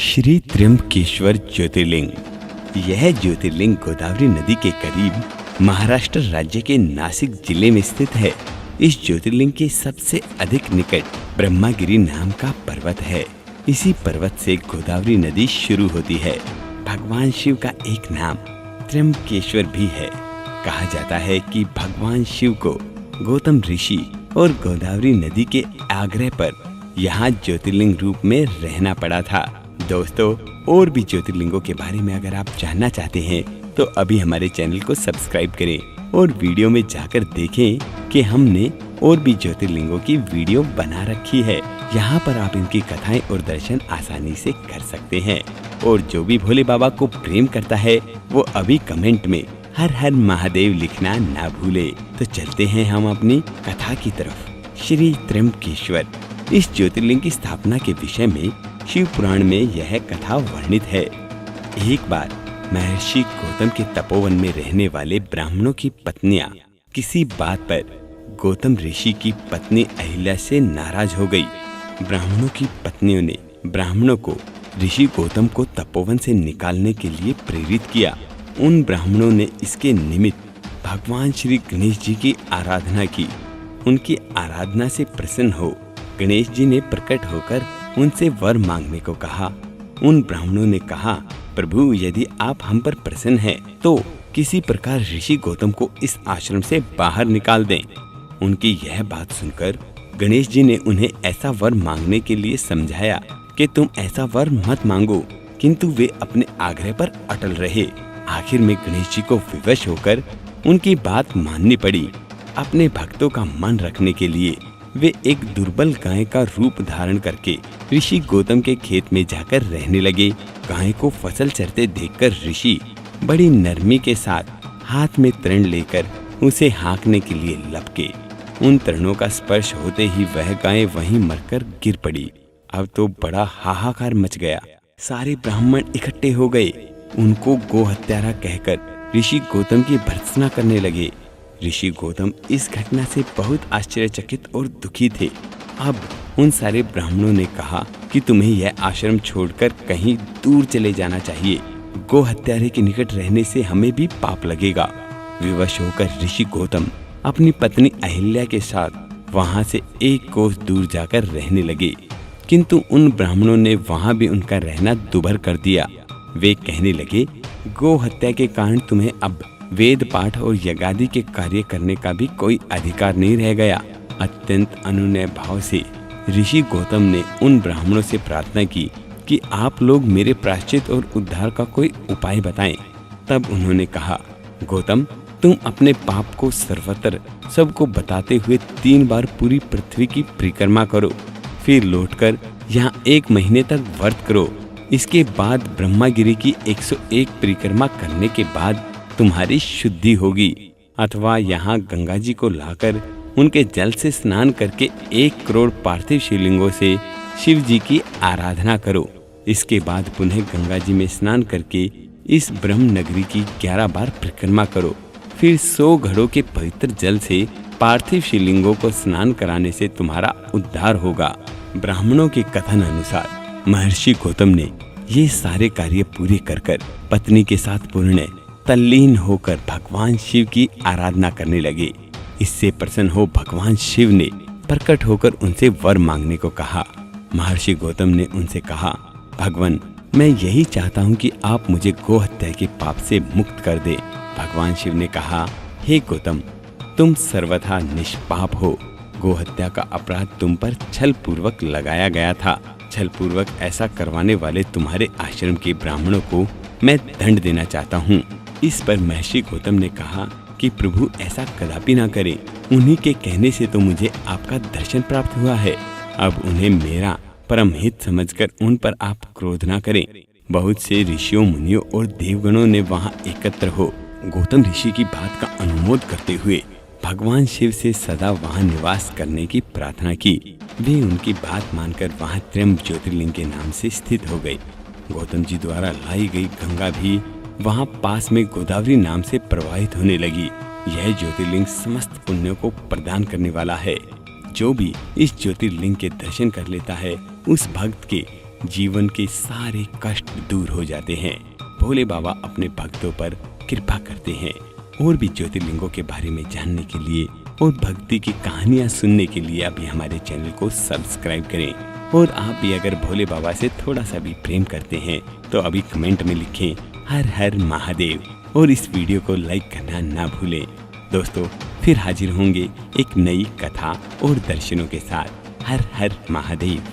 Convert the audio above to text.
श्री त्र्यंबकेश्वर ज्योतिर्लिंग। यह ज्योतिर्लिंग गोदावरी नदी के करीब महाराष्ट्र राज्य के नासिक जिले में स्थित है। इस ज्योतिर्लिंग के सबसे अधिक निकट ब्रह्मागिरी नाम का पर्वत है। इसी पर्वत से गोदावरी नदी शुरू होती है। भगवान शिव का एक नाम त्र्यंबकेश्वर भी है। कहा जाता है कि भगवान शिव को गौतम ऋषि और गोदावरी नदी के आग्रह पर यहाँ ज्योतिर्लिंग रूप में रहना पड़ा था। दोस्तों, और भी ज्योतिर्लिंगों के बारे में अगर आप जानना चाहते हैं तो अभी हमारे चैनल को सब्सक्राइब करें और वीडियो में जाकर देखें कि हमने और भी ज्योतिर्लिंगों की वीडियो बना रखी है। यहाँ पर आप इनकी कथाएं और दर्शन आसानी से कर सकते हैं। और जो भी भोले बाबा को प्रेम करता है वो अभी कमेंट में हर हर महादेव लिखना ना भूले। तो चलते हैं हम अपनी कथा की तरफ। श्री त्र्यंबकेश्वर। इस ज्योतिर्लिंग की स्थापना के विषय में शिव पुराण में यह कथा वर्णित है। एक बार महर्षि गौतम के तपोवन में रहने वाले ब्राह्मणों की पत्नियां किसी बात पर गौतम ऋषि की पत्नी अहिल्या से नाराज हो गई। ब्राह्मणों की पत्नियों ने ब्राह्मणों को ऋषि गौतम को तपोवन से निकालने के लिए प्रेरित किया। उन ब्राह्मणों ने इसके निमित्त भगवान श्री गणेश जी की आराधना की। उनकी आराधना से प्रसन्न हो गणेश जी ने प्रकट होकर उनसे वर मांगने को कहा। उन ब्राह्मणों ने कहा, प्रभु, यदि आप हम पर प्रसन्न हैं तो किसी प्रकार ऋषि गौतम को इस आश्रम से बाहर निकाल दें। उनकी यह बात सुनकर गणेश जी ने उन्हें ऐसा वर मांगने के लिए समझाया कि तुम ऐसा वर मत मांगो, किंतु वे अपने आग्रह पर अटल रहे। आखिर में गणेश जी को विवश होकर उनकी बात माननी पड़ी। अपने भक्तों का मन रखने के लिए वे एक दुर्बल गाय का रूप धारण करके ऋषि गौतम के खेत में जाकर रहने लगे। गाय को फसल चरते देखकर ऋषि बड़ी नरमी के साथ हाथ में तृण लेकर उसे हाँकने के लिए लपके। उन तृणों का स्पर्श होते ही वह गाय वहीं मरकर गिर पड़ी। अब तो बड़ा हाहाकार मच गया। सारे ब्राह्मण इकट्ठे हो गए। उनको गो हत्यारा कहकर ऋषि गौतम की भर्त्सना करने लगे। ऋषि गौतम इस घटना से बहुत आश्चर्यचकित और दुखी थे। अब उन सारे ब्राह्मणों ने कहा कि तुम्हें यह आश्रम छोड़कर कहीं दूर चले जाना चाहिए। गो हत्यारे के निकट रहने से हमें भी पाप लगेगा। विवश होकर ऋषि गौतम अपनी पत्नी अहिल्या के साथ वहां से एक कोस दूर जाकर रहने लगे। किंतु उन ब्राह्मणों ने वहां भी उनका रहना दुभर कर दिया। वे कहने लगे, गो हत्या के कारण तुम्हें अब वेद पाठ और यज्ञादि के कार्य करने का भी कोई अधिकार नहीं रह गया। अत्यंत अनुनय भाव से ऋषि गौतम ने उन ब्राह्मणों से प्रार्थना की कि आप लोग मेरे प्रायश्चित और उद्धार का कोई उपाय बताएं। तब उन्होंने कहा, गौतम, तुम अपने पाप को सर्वत्र सबको बताते हुए 3 बार पूरी पृथ्वी की परिक्रमा करो, फिर लौटकर यहाँ 1 महीने तक व्रत करो। इसके बाद ब्रह्मागिरी की 101 परिक्रमा करने के बाद तुम्हारी शुद्धि होगी। अथवा यहाँ गंगा जी को लाकर उनके जल से स्नान करके 1 करोड़ पार्थिव शिवलिंगों से शिव जी की आराधना करो। इसके बाद पुनः गंगा जी में स्नान करके इस ब्रह्म नगरी की 11 बार परिक्रमा करो। फिर 100 घड़ों के पवित्र जल से पार्थिव शिवलिंगों को स्नान कराने से तुम्हारा उद्धार होगा। ब्राह्मणों के कथन अनुसार महर्षि गौतम ने ये सारे कार्य पूरे कर पत्नी के साथ पूर्ण तल्लीन होकर भगवान शिव की आराधना करने लगे। इससे प्रसन्न हो भगवान शिव ने प्रकट होकर उनसे वर मांगने को कहा। महर्षि गौतम ने उनसे कहा, भगवान, मैं यही चाहता हूँ कि आप मुझे गो हत्या के पाप से मुक्त कर दे। भगवान शिव ने कहा, हे गौतम, तुम सर्वथा निष्पाप हो। गो हत्या का अपराध तुम पर छल पूर्वक लगाया गया था। छल पूर्वक ऐसा करवाने वाले तुम्हारे आश्रम के ब्राह्मणों को मैं दंड देना चाहता हूँ। इस पर महर्षि गौतम ने कहा कि प्रभु, ऐसा कदापि ना करें। उन्हीं के कहने से तो मुझे आपका दर्शन प्राप्त हुआ है। अब उन्हें मेरा परम हित समझकर उन पर आप क्रोध ना करें। बहुत से ऋषियों, मुनियों और देवगणों ने वहां एकत्र हो गौतम ऋषि की बात का अनुमोद करते हुए भगवान शिव से सदा वहां निवास करने की प्रार्थना की। वे उनकी बात मानकर वहां त्र्यंब ज्योतिर्लिंग के नाम से स्थित हो गए। गौतम जी द्वारा लाई गई गंगा भी वहां पास में गोदावरी नाम से प्रवाहित होने लगी। यह ज्योतिर्लिंग समस्त पुण्यों को प्रदान करने वाला है। जो भी इस ज्योतिर्लिंग के दर्शन कर लेता है उस भक्त के जीवन के सारे कष्ट दूर हो जाते हैं। भोले बाबा अपने भक्तों पर कृपा करते हैं। और भी ज्योतिर्लिंगों के बारे में जानने के लिए और भक्ति की कहानियां सुनने के लिए अभी हमारे चैनल को सब्सक्राइब करें। और आप भी अगर भोले बाबा से थोड़ा सा भी प्रेम करते हैं तो अभी कमेंट में लिखें हर हर महादेव, और इस वीडियो को लाइक करना ना भूलें। दोस्तों, फिर हाजिर होंगे एक नई कथा और दर्शनों के साथ। हर हर महादेव।